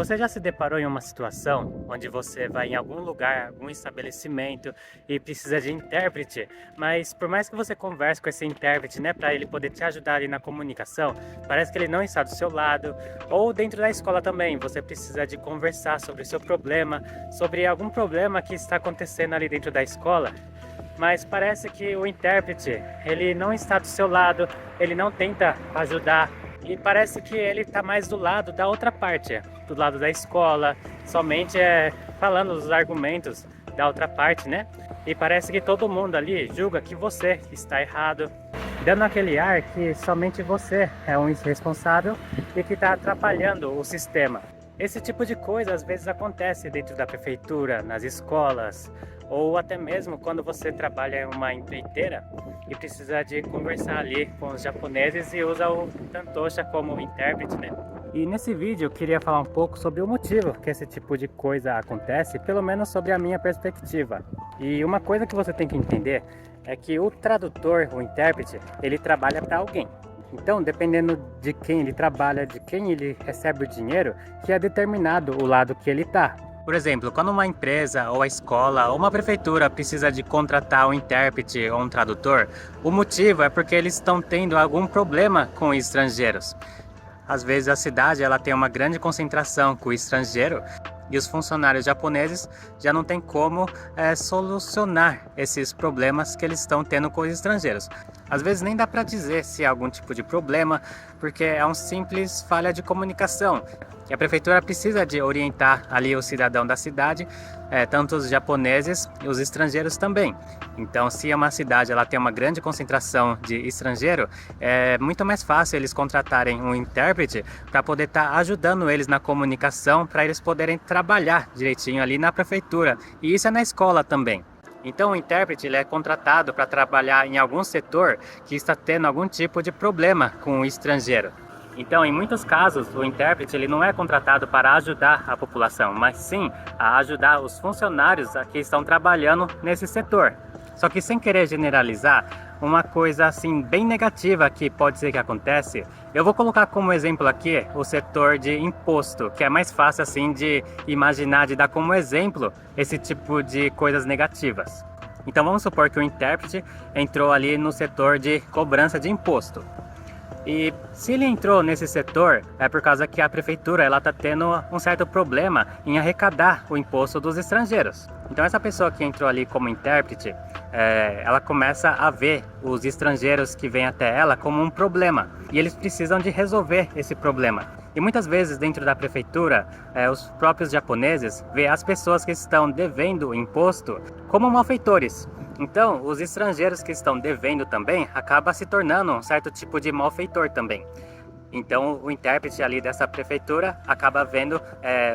Você já se deparou em uma situação onde você vai em algum lugar, algum estabelecimento e precisa de intérprete, mas por mais que você converse com esse intérprete, né, para ele poder te ajudar ali na comunicação, parece que ele não está do seu lado, ou dentro da escola também, você precisa de conversar sobre o seu problema, sobre algum problema que está acontecendo ali dentro da escola, mas parece que o intérprete, ele não está do seu lado, ele não tenta ajudar. E parece que ele está mais do lado da outra parte, do lado da escola, somente falando os argumentos da outra parte, né? E parece que todo mundo ali julga que você está errado, dando aquele ar que somente você é um irresponsável e que está atrapalhando o sistema. Esse tipo de coisa às vezes acontece dentro da prefeitura, nas escolas, ou até mesmo quando você trabalha em uma empreiteira e precisa de conversar ali com os japoneses e usa o Tantocha como intérprete, né? E nesse vídeo eu queria falar um pouco sobre o motivo que esse tipo de coisa acontece, pelo menos sobre a minha perspectiva. E uma coisa que você tem que entender é que o tradutor, o intérprete, ele trabalha para alguém. Então, dependendo de quem ele trabalha, de quem ele recebe o dinheiro, que é determinado o lado que ele tá. Por exemplo, quando uma empresa, ou a escola, ou uma prefeitura precisa de contratar um intérprete ou um tradutor, o motivo é porque eles estão tendo algum problema com estrangeiros. Às vezes a cidade ela tem uma grande concentração com o estrangeiro e os funcionários japoneses já não tem como solucionar esses problemas que eles estão tendo com os estrangeiros. Às vezes nem dá para dizer se é algum tipo de problema, porque é um simples falha de comunicação. E a prefeitura precisa de orientar ali o cidadão da cidade, tanto os japoneses e os estrangeiros também. Então, se é uma cidade ela tem uma grande concentração de estrangeiro, é muito mais fácil eles contratarem um intérprete para poder estar ajudando eles na comunicação, para eles poderem trabalhar direitinho ali na prefeitura. E isso é na escola também. Então o intérprete ele é contratado para trabalhar em algum setor que está tendo algum tipo de problema com o estrangeiro. Então, em muitos casos, o intérprete ele não é contratado para ajudar a população, mas sim a ajudar os funcionários que estão trabalhando nesse setor. Só que sem querer generalizar, uma coisa assim bem negativa que pode ser que acontece, eu vou colocar como exemplo aqui o setor de imposto, que é mais fácil assim de imaginar, de dar como exemplo esse tipo de coisas negativas. Então vamos supor que o intérprete entrou ali no setor de cobrança de imposto. E se ele entrou nesse setor, é por causa que a prefeitura ela está tendo um certo problema em arrecadar o imposto dos estrangeiros. Então essa pessoa que entrou ali como intérprete, ela começa a ver os estrangeiros que vêm até ela como um problema. E eles precisam de resolver esse problema. E muitas vezes dentro da prefeitura, os próprios japoneses vê as pessoas que estão devendo imposto como malfeitores. Então, os estrangeiros que estão devendo também acaba se tornando um certo tipo de malfeitor também. Então, o intérprete ali dessa prefeitura acaba vendo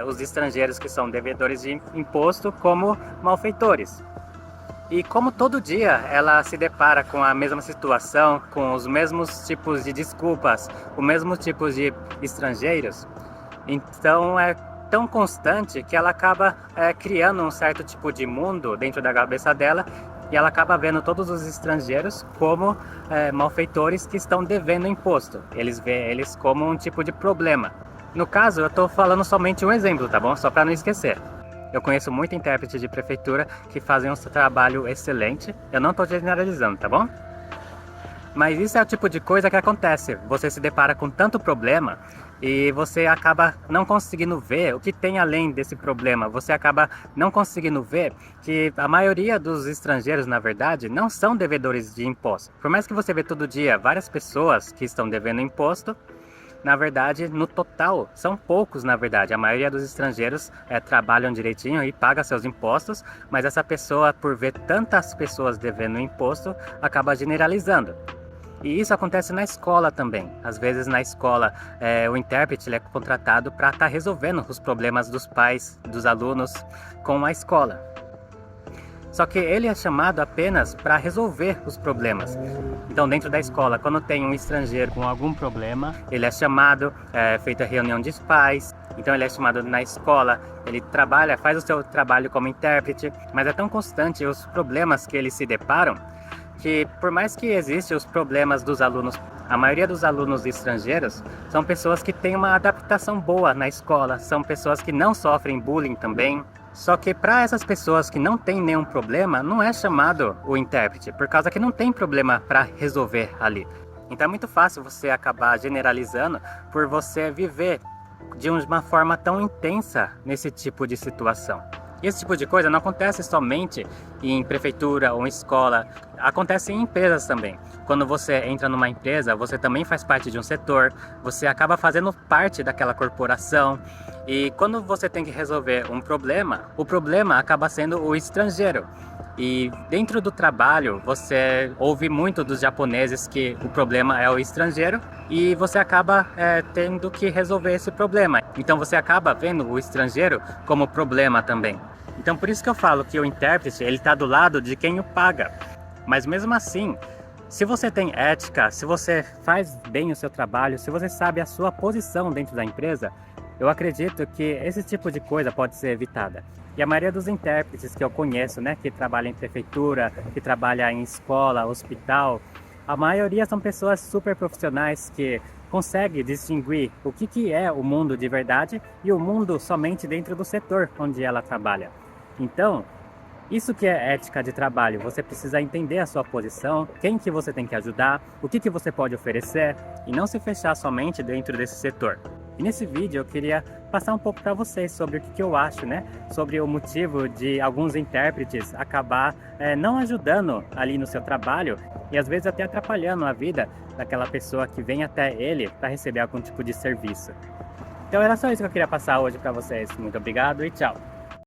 os estrangeiros que são devedores de imposto como malfeitores. E como todo dia ela se depara com a mesma situação, com os mesmos tipos de desculpas, os mesmos tipos de estrangeiros, então é tão constante que ela acaba criando um certo tipo de mundo dentro da cabeça dela e ela acaba vendo todos os estrangeiros como malfeitores que estão devendo imposto. Eles veem eles como um tipo de problema. No caso, eu estou falando somente um exemplo, tá bom? Só para não esquecer. Eu conheço muito intérprete de prefeitura que fazem um trabalho excelente. Eu não estou generalizando, tá bom? Mas isso é o tipo de coisa que acontece. Você se depara com tanto problema e você acaba não conseguindo ver o que tem além desse problema. Você acaba não conseguindo ver que a maioria dos estrangeiros, na verdade, não são devedores de imposto. Por mais que você vê todo dia várias pessoas que estão devendo imposto, na verdade, no total, são poucos, na verdade. A maioria dos estrangeiros trabalham direitinho e pagam seus impostos, mas essa pessoa, por ver tantas pessoas devendo imposto, acaba generalizando. E isso acontece na escola também. Às vezes na escola o intérprete ele é contratado para estar resolvendo os problemas dos pais, dos alunos com a escola. Só que ele é chamado apenas para resolver os problemas. Então dentro da escola, quando tem um estrangeiro com algum problema, ele é chamado, feita reunião de pais. Então ele é chamado na escola, ele trabalha, faz o seu trabalho como intérprete, mas é tão constante os problemas que eles se deparam, que por mais que existam os problemas dos alunos A maioria dos alunos estrangeiros são pessoas que têm uma adaptação boa na escola, são pessoas que não sofrem bullying também. Só que para essas pessoas que não têm nenhum problema, não é chamado o intérprete, por causa que não tem problema para resolver ali. Então é muito fácil você acabar generalizando por você viver de uma forma tão intensa nesse tipo de situação. Esse tipo de coisa não acontece somente em prefeitura ou em escola, acontece em empresas também. Quando você entra numa empresa, você também faz parte de um setor, você acaba fazendo parte daquela corporação. E quando você tem que resolver um problema, o problema acaba sendo o estrangeiro. E dentro do trabalho, você ouve muito dos japoneses que o problema é o estrangeiro e você acaba tendo que resolver esse problema. Então você acaba vendo o estrangeiro como problema também. Então por isso que eu falo que o intérprete ele está do lado de quem o paga. Mas mesmo assim, se você tem ética, se você faz bem o seu trabalho, se você sabe a sua posição dentro da empresa, eu acredito que esse tipo de coisa pode ser evitada. E a maioria dos intérpretes que eu conheço, né, que trabalham em prefeitura, que trabalham em escola, hospital, a maioria são pessoas super profissionais que conseguem distinguir o que é o mundo de verdade e o mundo somente dentro do setor onde ela trabalha. Então, isso que é ética de trabalho, você precisa entender a sua posição, quem que você tem que ajudar, o que você pode oferecer e não se fechar somente dentro desse setor. E nesse vídeo eu queria passar um pouco para vocês sobre o que eu acho, né? Sobre o motivo de alguns intérpretes acabar não ajudando ali no seu trabalho e às vezes até atrapalhando a vida daquela pessoa que vem até ele para receber algum tipo de serviço. Então era só isso que eu queria passar hoje para vocês. Muito obrigado e tchau!